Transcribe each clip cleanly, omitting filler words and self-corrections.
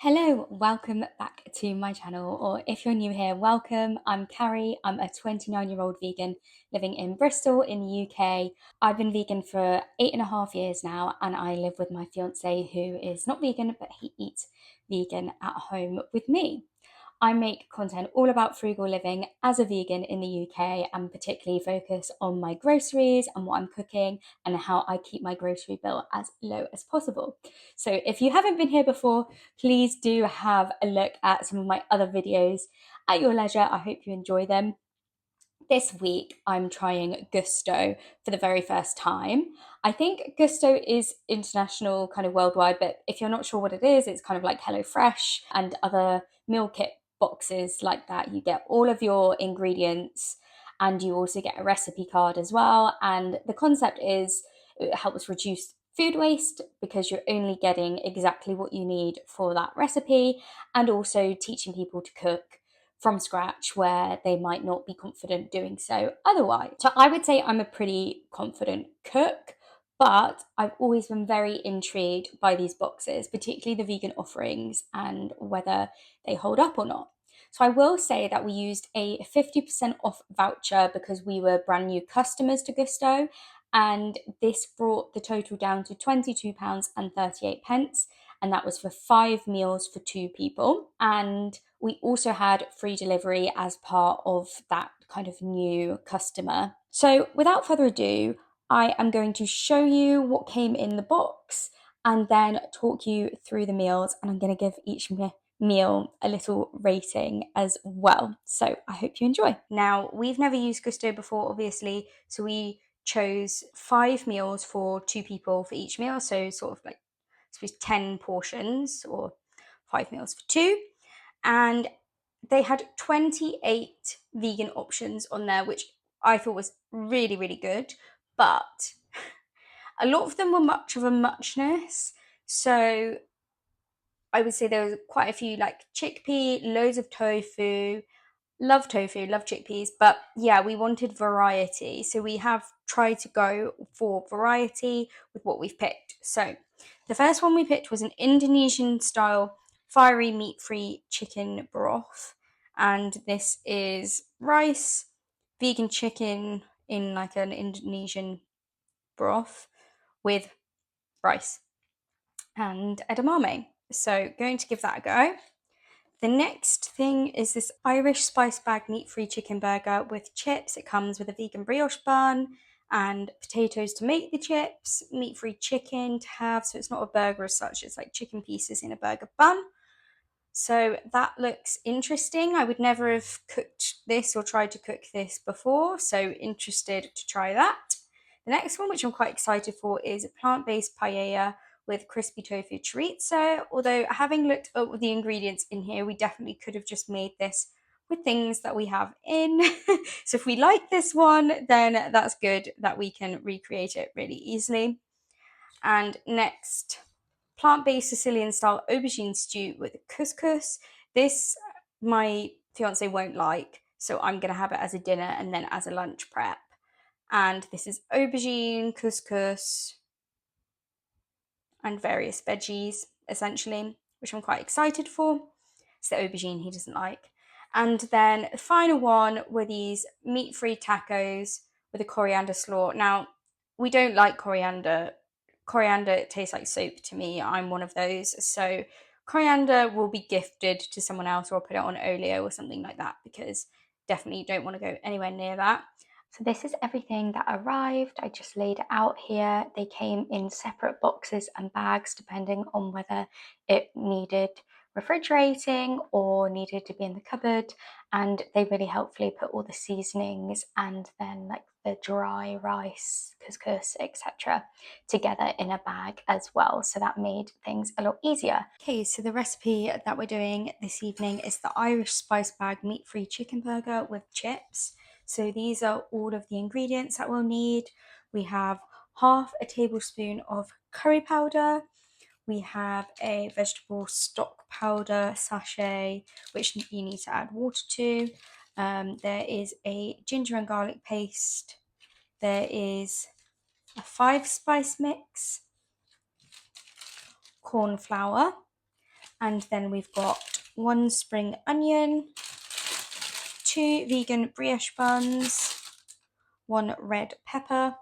Hello, welcome back to my channel, or if you're new here, welcome. I'm Carrie. I'm a 29-year-old vegan living in Bristol in the UK. I've been vegan for 8.5 years now, and I live with my fiance who is not vegan, but he eats vegan at home with me. I make content all about frugal living as a vegan in the UK and particularly focus on my groceries and what I'm cooking and how I keep my grocery bill as low as possible. So if you haven't been here before, please do have a look at some of my other videos at your leisure. I hope you enjoy them. This week, I'm trying Gousto for the very first time. I think Gousto is international, kind of worldwide, but if you're not sure what it is, it's kind of like HelloFresh and other meal kit boxes like that. You get all of your ingredients and you also get a recipe card as well. And the concept is it helps reduce food waste because you're only getting exactly what you need for that recipe, and also teaching people to cook from scratch where they might not be confident doing so otherwise. So I would say I'm a pretty confident cook, but I've always been very intrigued by these boxes, particularly the vegan offerings and whether they hold up or not. So I will say that we used a 50% off voucher because we were brand new customers to Gousto, and this brought the total down to £22.38, and that was for 5 meals for 2 people. And we also had free delivery as part of that kind of new customer. So without further ado, I am going to show you what came in the box and then talk you through the meals, and I'm going to give each meal a little rating as well. So I hope you enjoy. Now, we've never used Gousto before, obviously, so we chose 5 meals for 2 people for each meal, so sort of like I suppose 10 portions or 5 meals for two. And they had 28 vegan options on there, which I thought was really, really good. But a lot of them were much of a muchness. So I would say there was quite a few like chickpea, loads of tofu. Love tofu, love chickpeas, but yeah, we wanted variety. So we have tried to go for variety with what we've picked. So the first one we picked was an Indonesian style fiery meat-free chicken broth. And this is rice, vegan chicken in like an Indonesian broth with rice and edamame. So going to give that a go. The next thing is this Irish spice bag meat-free chicken burger with chips. It comes with a vegan brioche bun and potatoes to make the chips, meat-free chicken to have, so it's not a burger as such, it's like chicken pieces in a burger bun. So that looks interesting. I would never have cooked this or tried to cook this before, so interested to try that. The next one, which I'm quite excited for, is a plant-based paella with crispy tofu chorizo. Although having looked at the ingredients in here, we definitely could have just made this with things that we have in. So if we like this one, then that's good that we can recreate it really easily. And next, plant-based Sicilian style aubergine stew with couscous. This my fiance won't like, so I'm going to have it as a dinner and then as a lunch prep. And this is aubergine, couscous, and various veggies, essentially, which I'm quite excited for. It's the aubergine he doesn't like. And then the final one were these meat-free tacos with a coriander slaw. Now, we don't like coriander. Coriander tastes like soap to me. I'm one of those. So coriander will be gifted to someone else, or I'll put it on oleo or something like that, because definitely don't want to go anywhere near that. So this is everything that arrived. I just laid it out here. They came in separate boxes and bags depending on whether it needed refrigerating or needed to be in the cupboard, and they really helpfully put all the seasonings and then like the dry rice, couscous, etc. together in a bag as well, so that made things a lot easier. Okay, so the recipe that we're doing this evening is the Irish spice bag meat-free chicken burger with chips. So these are all of the ingredients that we'll need. We have half a tablespoon of curry powder. We have a vegetable stock powder sachet, which you need to add water to. There is a ginger and garlic paste. There is a 5-spice mix, corn flour, And then we've got 1 spring onion, 2 vegan brioche buns, 1 red pepper,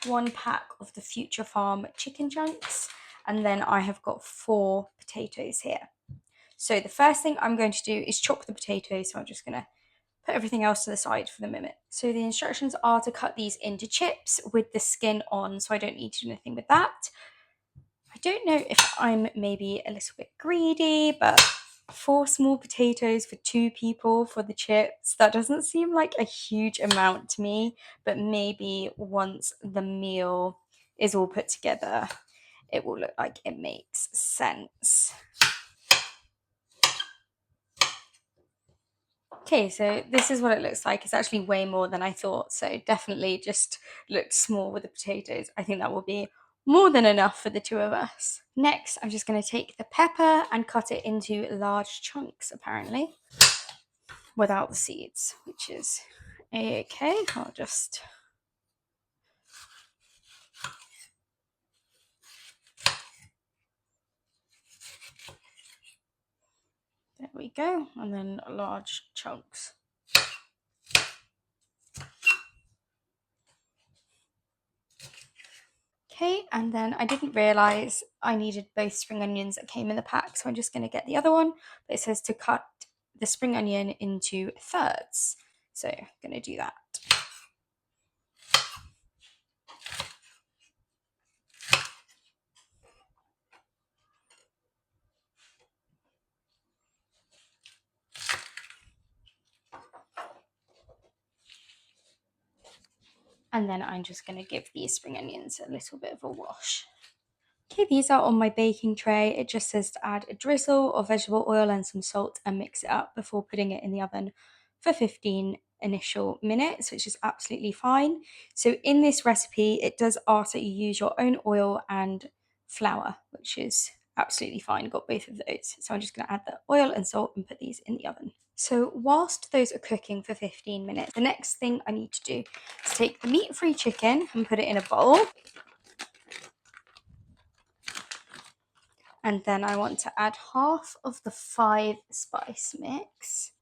1 pack of the Future Farm chicken chunks, and then I have got 4 potatoes here. So the first thing I'm going to do is chop the potatoes, so I'm just going to put everything else to the side for the moment. So the instructions are to cut these into chips with the skin on, so I don't need to do anything with that. I don't know if I'm maybe a little bit greedy, but 4 small potatoes for 2 people for the chips, that doesn't seem like a huge amount to me, but maybe once the meal is all put together, it will look like it makes sense. Okay, so this is what it looks like. It's actually way more than I thought, so definitely just looked small with the potatoes. I think that will be more than enough for the 2 of us. Next, I'm just going to take the pepper and cut it into large chunks, apparently, without the seeds, which is okay. I'll just... There we go, and then large chunks. Okay, and then I didn't realise I needed both spring onions that came in the pack, so I'm just going to get the other one, but it says to cut the spring onion into thirds, so I'm going to do that. And then I'm just going to give these spring onions a little bit of a wash. Okay, these are on my baking tray. It just says to add a drizzle of vegetable oil and some salt and mix it up before putting it in the oven for 15 initial minutes, which is absolutely fine. So in this recipe, it does ask that you use your own oil and flour, which is absolutely fine. Got both of those. So I'm just going to add the oil and salt and put these in the oven. So whilst those are cooking for 15 minutes, the next thing I need to do is take the meat-free chicken and put it in a bowl. And then I want to add half of the 5 spice mix.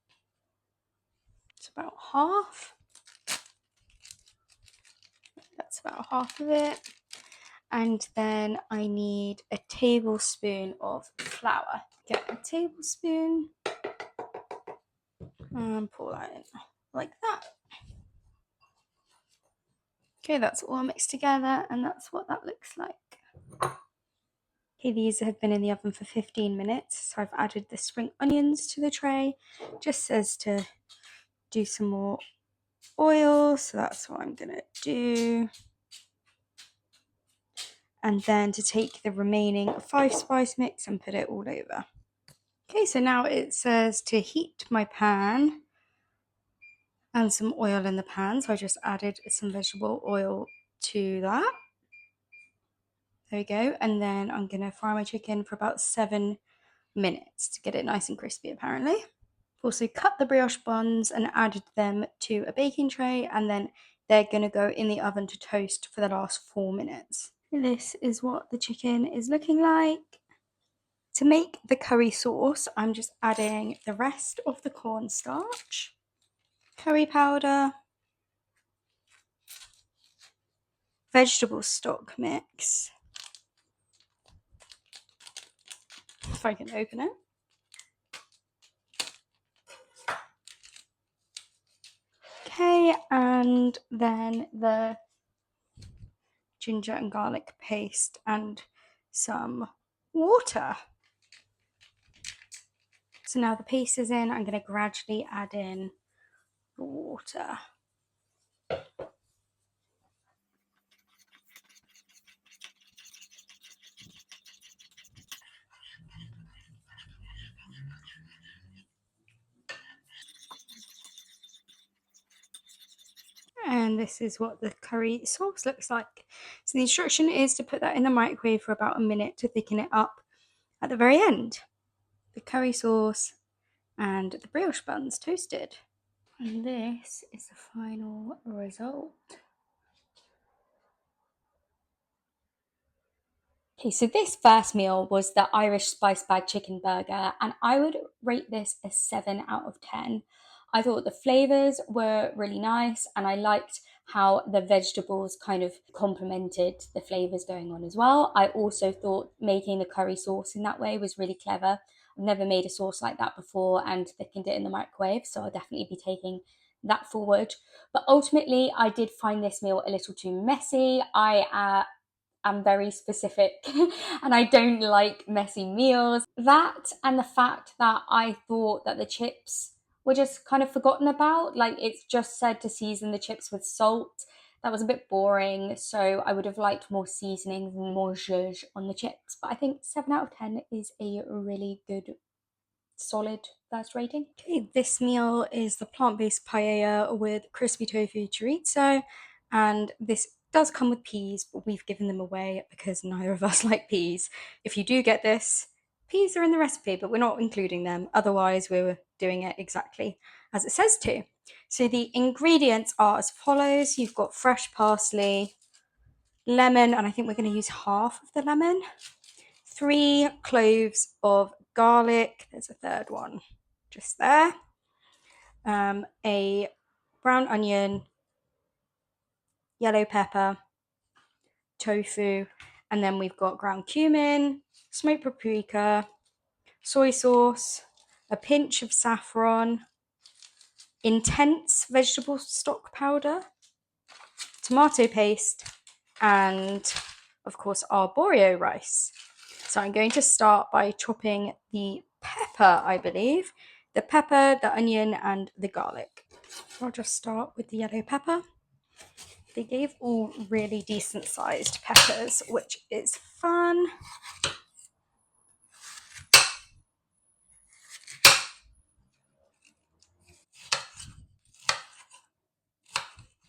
It's about half. That's about half of it. And then I need a tablespoon of flour. Get a tablespoon and pour that in like that. Okay, that's all mixed together and that's what that looks like. Okay, these have been in the oven for 15 minutes. So I've added the spring onions to the tray. Just says to do some more oil, so that's what I'm gonna do. And then to take the remaining 5 spice mix and put it all over. Okay, so now it says to heat my pan and some oil in the pan. So I just added some vegetable oil to that. There we go. And then I'm gonna fry my chicken for about 7 minutes to get it nice and crispy, apparently. Also cut the brioche buns and added them to a baking tray, and then they're going to go in the oven to toast for the last 4 minutes. This is what the chicken is looking like. To make the curry sauce, I'm just adding the rest of the cornstarch, curry powder, vegetable stock mix, if I can open it, okay, and then the ginger and garlic paste and some water. So now the paste is in, I'm going to gradually add in the water. And this is what the curry sauce looks like. So the instruction is to put that in the microwave for about a minute to thicken it up at the very end. The curry sauce and the brioche buns toasted. And this is the final result. Okay, so this first meal was the Irish spice bag chicken burger, and I would rate this a 7 out of 10. I thought the flavors were really nice, and I liked how the vegetables kind of complemented the flavors going on as well. I also thought making the curry sauce in that way was really clever. I've never made a sauce like that before and thickened it in the microwave, so I'll definitely be taking that forward. But ultimately, I did find this meal a little too messy. I'm very specific and I don't like messy meals. That and the fact that I thought that the chips were just kind of forgotten about. Like it's just said to season the chips with salt. That was a bit boring. So I would have liked more seasonings and more zhuzh on the chips. But I think 7 out of 10 is a really good, solid first rating. Okay, this meal is the plant-based paella with crispy tofu chorizo, and this does come with peas, but we've given them away because neither of us like peas. If you do get this, peas are in the recipe, but we're not including them. Otherwise, we were doing it exactly as it says to. So the ingredients are as follows. You've got fresh parsley, lemon, and I think we're going to use half of the lemon, 3 cloves of garlic. There's a third one just there. A brown onion, yellow pepper, tofu, and then we've got ground cumin, smoked paprika, soy sauce, a pinch of saffron, intense vegetable stock powder, tomato paste, and of course arborio rice. So I'm going to start by chopping the pepper, I believe. The pepper, the onion, and the garlic. I'll just start with the yellow pepper. They gave all really decent sized peppers, which is fun.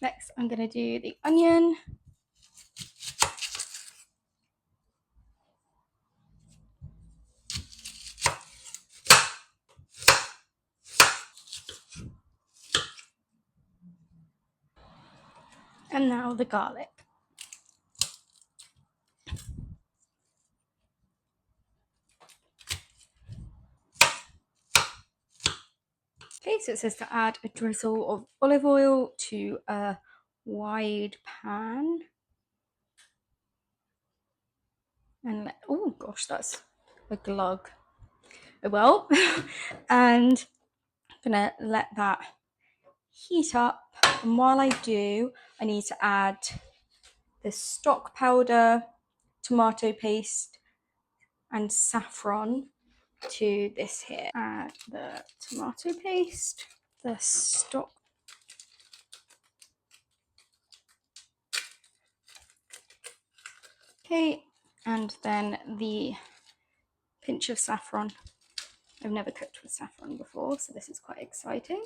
Next, I'm going to do the onion. And now the garlic. Okay, so it says to add a drizzle of olive oil to a wide pan. And oh gosh, that's a glug. Oh well. And I'm gonna let that heat up. And while I do, I need to add the stock powder, tomato paste, and saffron to this here. Add the tomato paste, the stock. Okay, and then the pinch of saffron. I've never cooked with saffron before, so this is quite exciting.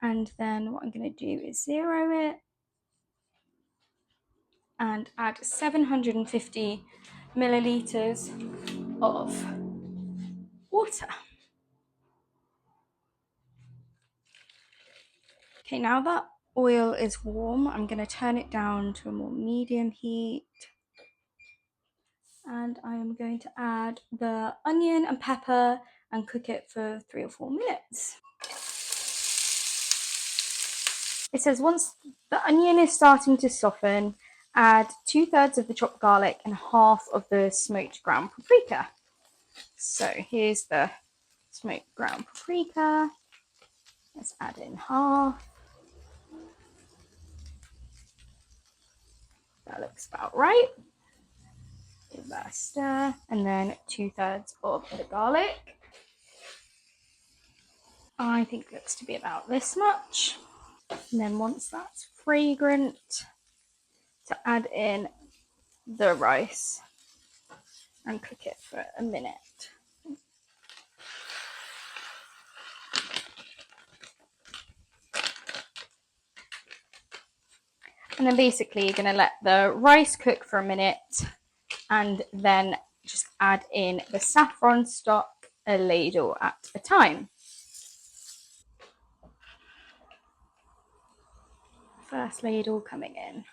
And then what I'm going to do is zero it and add 750 milliliters of water. Okay, now that oil is warm, I'm going to turn it down to a more medium heat. And I am going to add the onion and pepper and cook it for 3 or 4 minutes. It says once the onion is starting to soften, add 2/3 of the chopped garlic and half of the smoked ground paprika. So here's the smoked ground paprika. Let's add in half. That looks about right. Give that a stir. And then 2/3 of the garlic. I think it looks to be about this much. And then once that's fragrant, to add in the rice and cook it for a minute. And then basically you're going to let the rice cook for a minute and then just add in the saffron stock, a ladle at a time. First ladle coming in.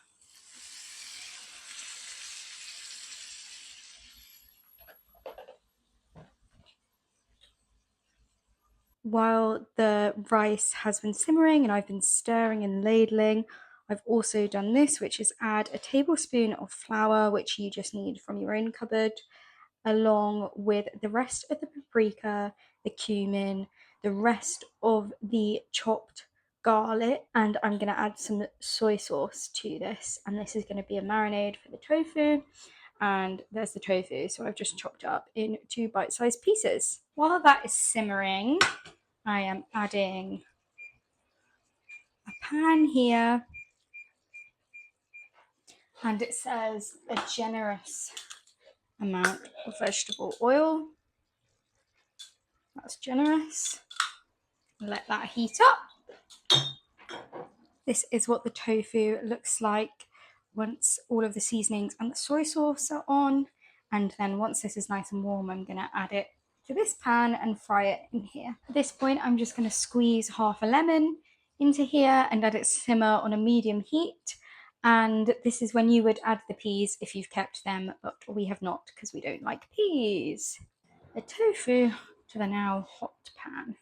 While the rice has been simmering and I've been stirring and ladling, I've also done this, which is add a tablespoon of flour, which you just need from your own cupboard, along with the rest of the paprika, the cumin, the rest of the chopped garlic, and I'm going to add some soy sauce to this. And this is going to be a marinade for the tofu. And there's the tofu, so I've just chopped it up in 2 bite-sized pieces. While that is simmering, I am adding a pan here, and it says a generous amount of vegetable oil. That's generous. Let that heat up. This is what the tofu looks like once all of the seasonings and the soy sauce are on. And then once this is nice and warm, I'm going to add it to this pan and fry it in here. At this point, I'm just going to squeeze half a lemon into here and let it simmer on a medium heat. And this is when you would add the peas if you've kept them, but we have not because we don't like peas. The tofu to the now hot pan.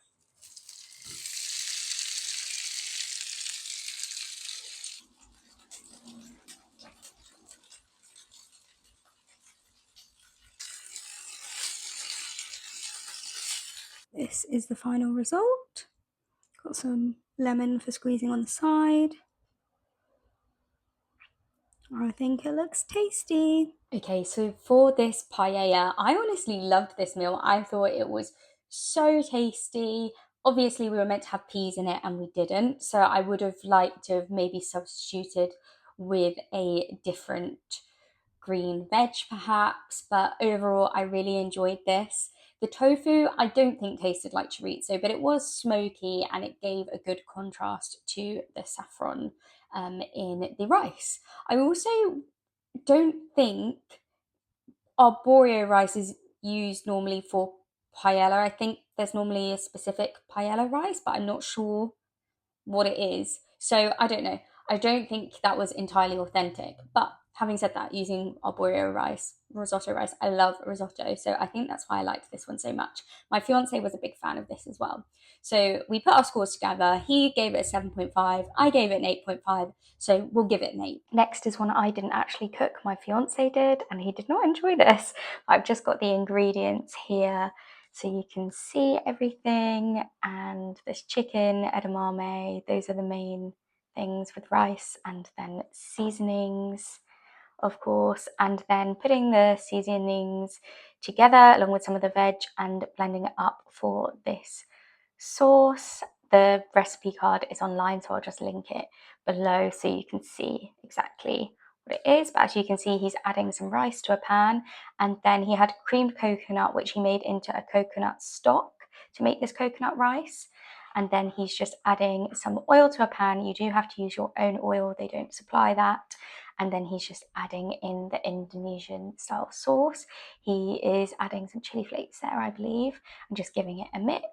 This is the final result. Got some lemon for squeezing on the side. I think it looks tasty. Okay, so for this paella, I honestly loved this meal. I thought it was so tasty. Obviously, we were meant to have peas in it and we didn't. So I would have liked to have maybe substituted with a different green veg perhaps, but overall I really enjoyed this. The tofu I don't think tasted like chorizo, but it was smoky and it gave a good contrast to the saffron in the rice. I also don't think arborio rice is used normally for paella. I think there's normally a specific paella rice, but I'm not sure what it is. So I don't know. I don't think that was entirely authentic. But having said that, using arborio rice, risotto rice, I love risotto. So I think that's why I liked this one so much. My fiance was a big fan of this as well. So we put our scores together. He gave it a 7.5. I gave it an 8.5. So we'll give it an 8. Next is one I didn't actually cook. My fiance did, and he did not enjoy this. I've just got the ingredients here. So you can see everything, and this chicken, edamame, those are the main things with rice, and then seasonings, of course, and then putting the seasonings together along with some of the veg and blending it up for this sauce. The recipe card is online, so I'll just link it below so you can see exactly what it is. But as you can see, he's adding some rice to a pan, and then he had creamed coconut, which he made into a coconut stock to make this coconut rice. And then he's just adding some oil to a pan. You do have to use your own oil, they don't supply that. And then he's just adding in the Indonesian style sauce. He is adding some chili flakes there, I believe, and just giving it a mix.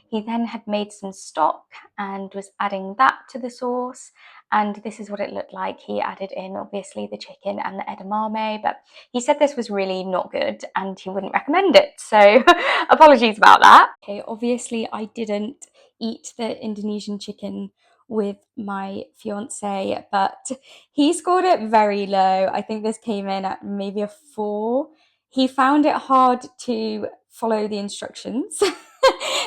He then had made some stock and was adding that to the sauce. And this is what it looked like. He added in, obviously, the chicken and the edamame, but he said this was really not good and he wouldn't recommend it. So apologies about that. Okay, obviously I didn't eat the Indonesian chicken with my fiance, but he scored it very low. I think this came in at maybe a 4. He found it hard to follow the instructions.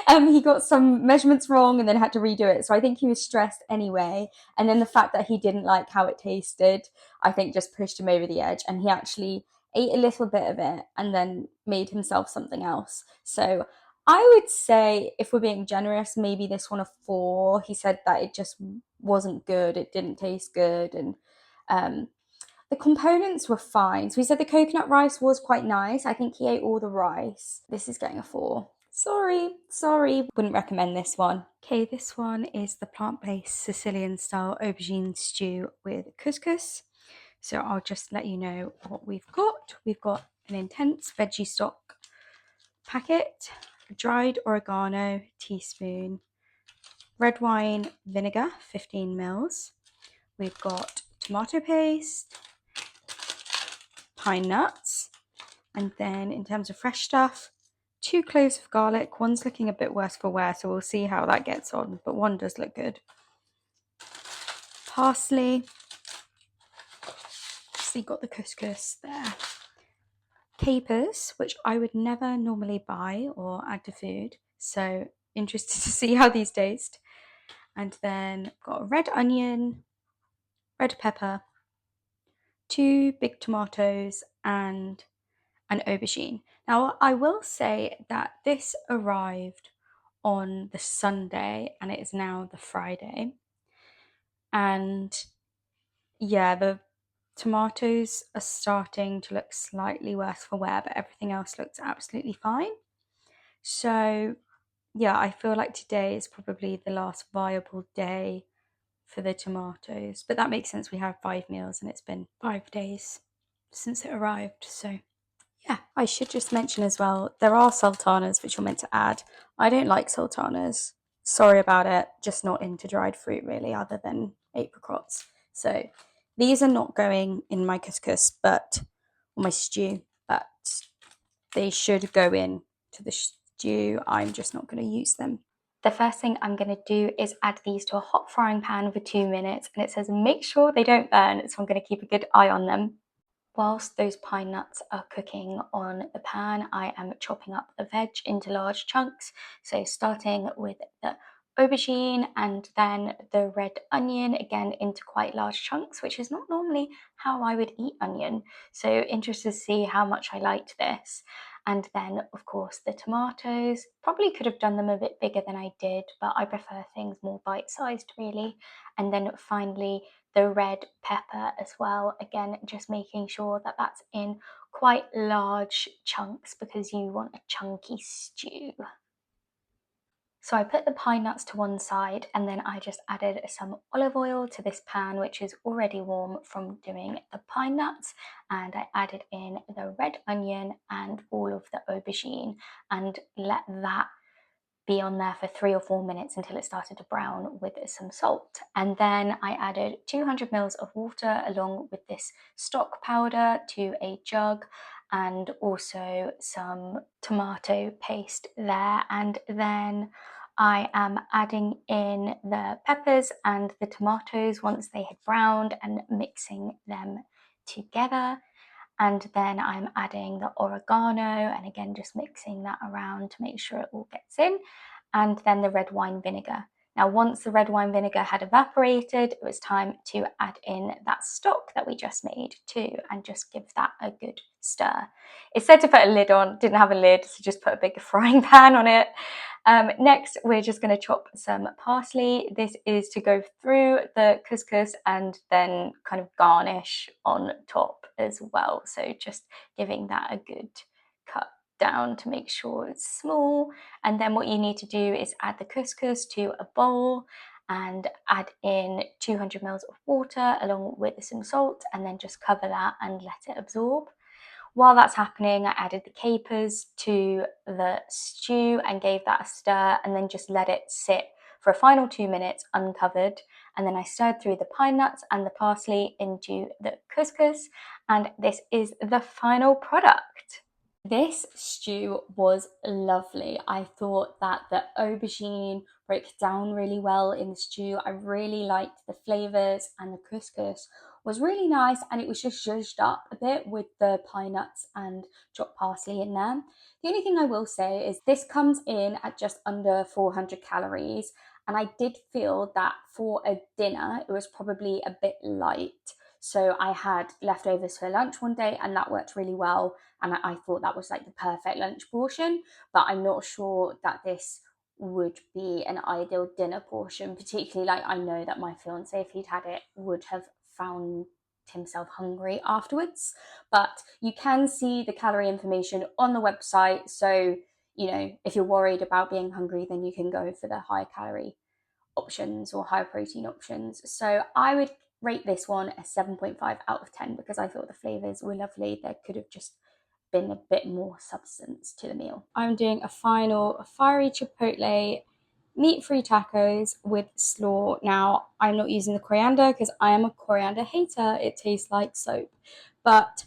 He got some measurements wrong and then had to redo it. So I think he was stressed anyway. And then the fact that he didn't like how it tasted, I think just pushed him over the edge. And he actually ate a little bit of it and then made himself something else. So I would say, if we're being generous, maybe this one a 4. He said that it just wasn't good. It didn't taste good. And the components were fine. So he said the coconut rice was quite nice. I think he ate all the rice. This is getting a 4. Sorry. Wouldn't recommend this one. Okay, this one is the plant-based Sicilian style aubergine stew with couscous. So I'll just let you know what we've got. We've got an intense veggie stock packet, dried oregano teaspoon, red wine vinegar 15 mils. We've got tomato paste, pine nuts, and then in terms of fresh stuff, 2 cloves of garlic. One's looking a bit worse for wear, so we'll see how that gets on, but one does look good. Parsley. So you got the couscous there. Capers, which I would never normally buy or add to food, so interested to see how these taste. And then got a red onion, red pepper, 2 big tomatoes, and an aubergine. Now, I will say that this arrived on the Sunday and it is now the Friday. And yeah, the tomatoes are starting to look slightly worse for wear, but everything else looks absolutely fine. So yeah, I feel like today is probably the last viable day for the tomatoes. But that makes sense. We have 5 meals and it's been 5 days since it arrived. So yeah, I should just mention as well, there are sultanas which you're meant to add. I don't like sultanas. Sorry about it, just not into dried fruit really, other than apricots. So these are not going in my couscous, or my stew, but they should go in to the stew. I'm just not going to use them. The first thing I'm going to do is add these to a hot frying pan for 2 minutes, and it says make sure they don't burn, so I'm going to keep a good eye on them. Whilst those pine nuts are cooking on the pan, I am chopping up the veg into large chunks. So starting with the aubergine and then the red onion, again into quite large chunks, which is not normally how I would eat onion. So interested to see how much I liked this. And then, of course, the tomatoes. Probably could have done them a bit bigger than I did, but I prefer things more bite-sized, really. And then finally, the red pepper as well. Again, just making sure that that's in quite large chunks because you want a chunky stew. So I put the pine nuts to one side and then I just added some olive oil to this pan, which is already warm from doing the pine nuts. And I added in the red onion and all of the aubergine and let that be on there for 3 or 4 minutes until it started to brown with some salt. And then I added 200 mils of water along with this stock powder to a jug and also some tomato paste there. And then I am adding in the peppers and the tomatoes once they had browned and mixing them together. And then I'm adding the oregano and again just mixing that around to make sure it all gets in, and then the red wine vinegar. Now once the red wine vinegar had evaporated, it was time to add in that stock that we just made too and just give that a good stir. It said to put a lid on, didn't have a lid, so just put a big frying pan on it. Next, we're just going to chop some parsley. This is to go through the couscous and then kind of garnish on top as well. So just giving that a good cut down to make sure it's small. And then what you need to do is add the couscous to a bowl and add in 200 mils of water along with some salt and then just cover that and let it absorb. While that's happening, I added the capers to the stew and gave that a stir and then just let it sit for a final 2 minutes uncovered. And then I stirred through the pine nuts and the parsley into the couscous, and this is the final product. This stew was lovely. I thought that the aubergine broke down really well in the stew. I really liked the flavours and the couscous was really nice and it was just zhuzhed up a bit with the pine nuts and chopped parsley in there. The only thing I will say is this comes in at just under 400 calories and I did feel that for a dinner it was probably a bit light. So I had leftovers for lunch one day and that worked really well. And I thought that was like the perfect lunch portion, but I'm not sure that this would be an ideal dinner portion, particularly like I know that my fiance, if he'd had it, would have found himself hungry afterwards. But you can see the calorie information on the website. So, you know, if you're worried about being hungry, then you can go for the high calorie options or high protein options. So I would rate this one a 7.5 out of 10 because I thought the flavors were lovely. There could have just been a bit more substance to the meal. I'm doing a final fiery chipotle meat-free tacos with slaw. Now, I'm not using the coriander because I am a coriander hater. It tastes like soap. But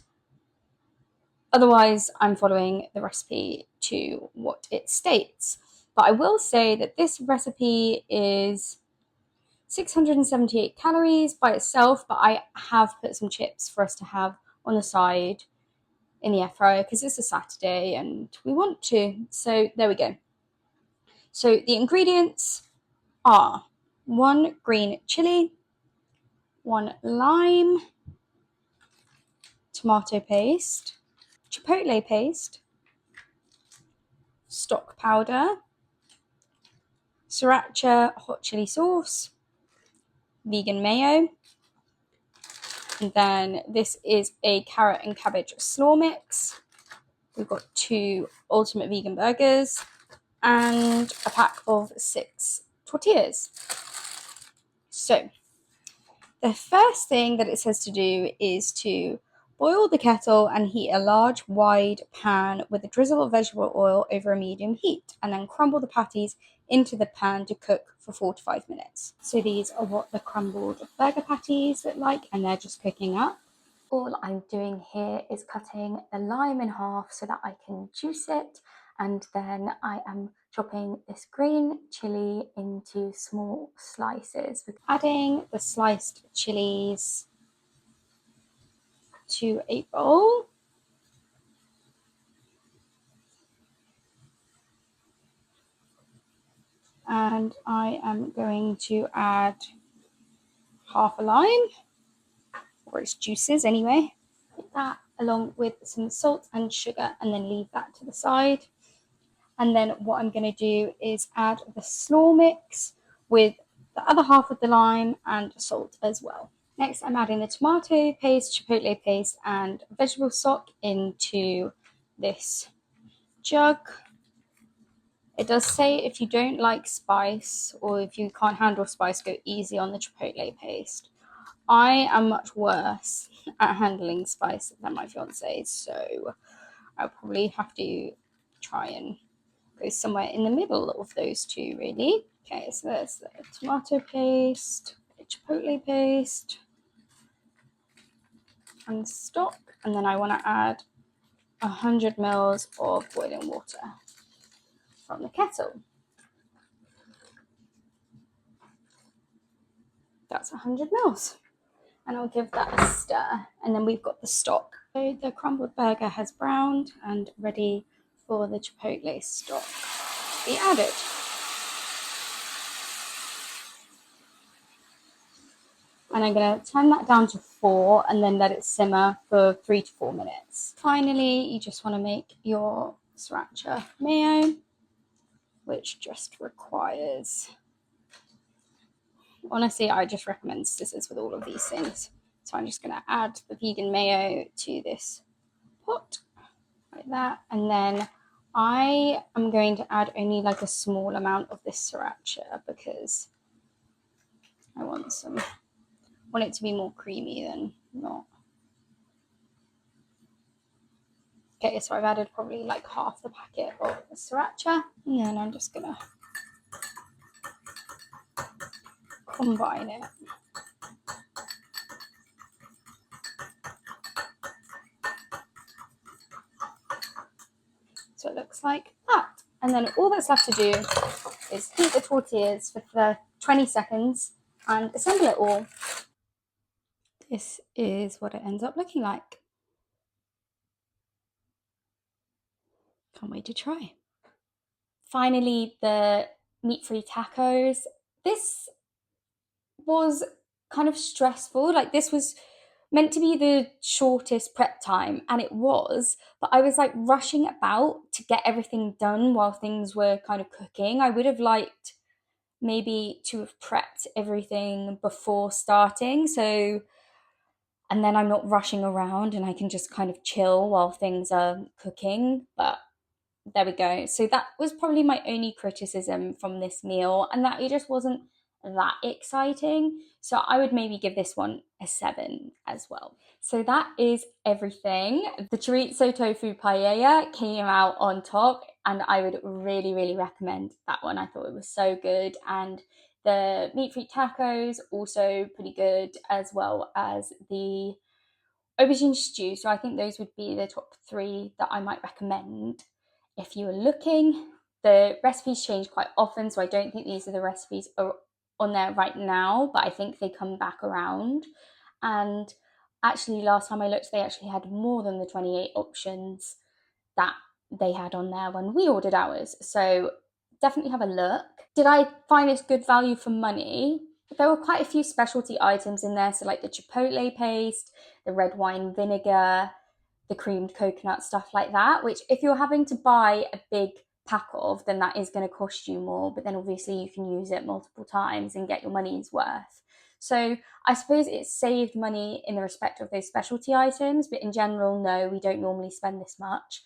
Otherwise, I'm following the recipe to what it states. But I will say that this recipe is 678 calories by itself, but I have put some chips for us to have on the side in the air fryer because it's a Saturday and we want to. So there we go. So the ingredients are 1 green chili, 1 lime, tomato paste, chipotle paste, stock powder, sriracha hot chili sauce, vegan mayo, and then this is a carrot and cabbage slaw mix. We've got 2 ultimate vegan burgers and a pack of 6 tortillas. So the first thing that it says to do is to boil the kettle and heat a large, wide pan with a drizzle of vegetable oil over a medium heat, and then crumble the patties into the pan to cook for 4 to 5 minutes. So these are what the crumbled burger patties look like, and they're just cooking up. All I'm doing here is cutting the lime in half so that I can juice it, and then I am chopping this green chili into small slices. Adding the sliced chilies to a bowl. And I am going to add half a lime, or its juices anyway. Put that along with some salt and sugar, and then leave that to the side. And then what I'm going to do is add the slaw mix with the other half of the lime and salt as well. Next, I'm adding the tomato paste, chipotle paste, and vegetable stock into this jug. It does say if you don't like spice or if you can't handle spice, go easy on the chipotle paste. I am much worse at handling spice than my fiance, so I'll probably have to try and go somewhere in the middle of those two, really. Okay, so there's the tomato paste, the chipotle paste, and stock, and then I want to add 100 mils of boiling water from the kettle. That's 100 mils. And I'll give that a stir. And then we've got the stock. So the crumbled burger has browned and ready for the chipotle stock to be added. And I'm going to turn that down to 4 and then let it simmer for 3 to 4 minutes. Finally, you just want to make your sriracha mayo, which just requires... Honestly, I just recommend scissors with all of these things. So I'm just going to add the vegan mayo to this pot, like that. And then I am going to add only like a small amount of this sriracha because I want it to be more creamy than not. Okay, so I've added probably like half the packet of the sriracha, and then I'm just going to combine it. So it looks like that. And then all that's left to do is heat the tortillas for 20 seconds and assemble it all. This is what it ends up looking like. Can't wait to try. Finally, the meat-free tacos. This was kind of stressful. Like, this was meant to be the shortest prep time, and it was, but I was like rushing about to get everything done while things were kind of cooking. I would have liked maybe to have prepped everything before starting, so, and then I'm not rushing around and I can just kind of chill while things are cooking. But there we go. So that was probably my only criticism from this meal, and that it just wasn't that exciting. So I would maybe give this one a 7 as well. So that is everything. The chorizo tofu paella came out on top, and I would really, really recommend that one. I thought it was so good. And the meat-free tacos, also pretty good, as well as the aubergine stew. So I think those would be the top three that I might recommend if you were looking. The recipes change quite often, so I don't think these are the recipes are on there right now, but I think they come back around. And actually, last time I looked, they actually had more than the 28 options that they had on there when we ordered ours. So definitely have a look. Did I find this good value for money? There were quite a few specialty items in there, so like the chipotle paste, the red wine vinegar, the creamed coconut, stuff like that, which if you're having to buy a big pack of, then that is going to cost you more, but then obviously you can use it multiple times and get your money's worth. So I suppose it saved money in the respect of those specialty items, but in general, no, we don't normally spend this much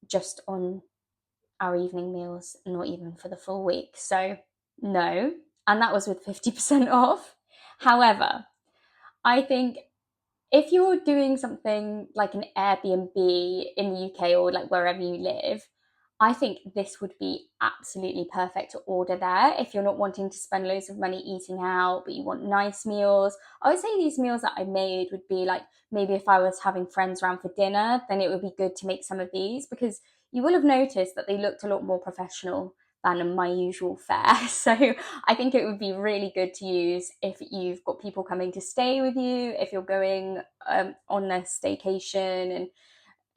just on our evening meals, not even for the full week. So no, and that was with 50% off. However, I think if you're doing something like an Airbnb in the UK or like wherever you live, I think this would be absolutely perfect to order there if you're not wanting to spend loads of money eating out, but you want nice meals. I would say these meals that I made would be like, maybe if I was having friends around for dinner, then it would be good to make some of these, because you will have noticed that they looked a lot more professional than my usual fare. So I think it would be really good to use if you've got people coming to stay with you, if you're going on a staycation and,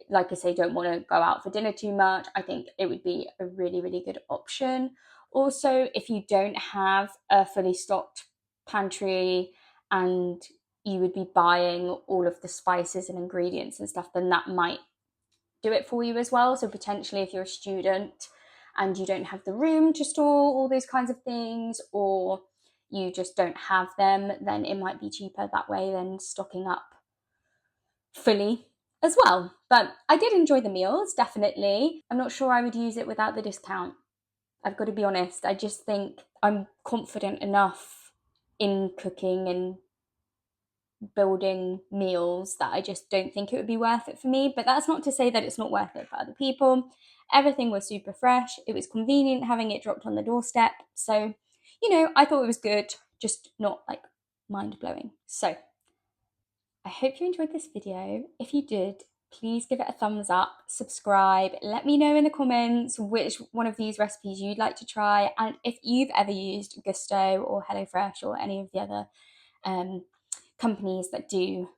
like I say, don't want to go out for dinner too much. I think it would be a really, really good option. Also, if you don't have a fully stocked pantry and you would be buying all of the spices and ingredients and stuff, then that might do it for you as well. So potentially if you're a student and you don't have the room to store all those kinds of things, or you just don't have them, then it might be cheaper that way than stocking up fully as well. But I did enjoy the meals, definitely. I'm not sure I would use it without the discount. I've got to be honest. I just think I'm confident enough in cooking and building meals that I just don't think it would be worth it for me. But that's not to say that it's not worth it for other people. Everything was super fresh. It was convenient having it dropped on the doorstep. So, I thought it was good, just not like mind blowing. So, I hope you enjoyed this video. If you did, please give it a thumbs up, subscribe, let me know in the comments which one of these recipes you'd like to try, and if you've ever used Gousto or HelloFresh or any of the other companies that do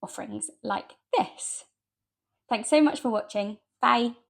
offerings like this. Thanks so much for watching. Bye.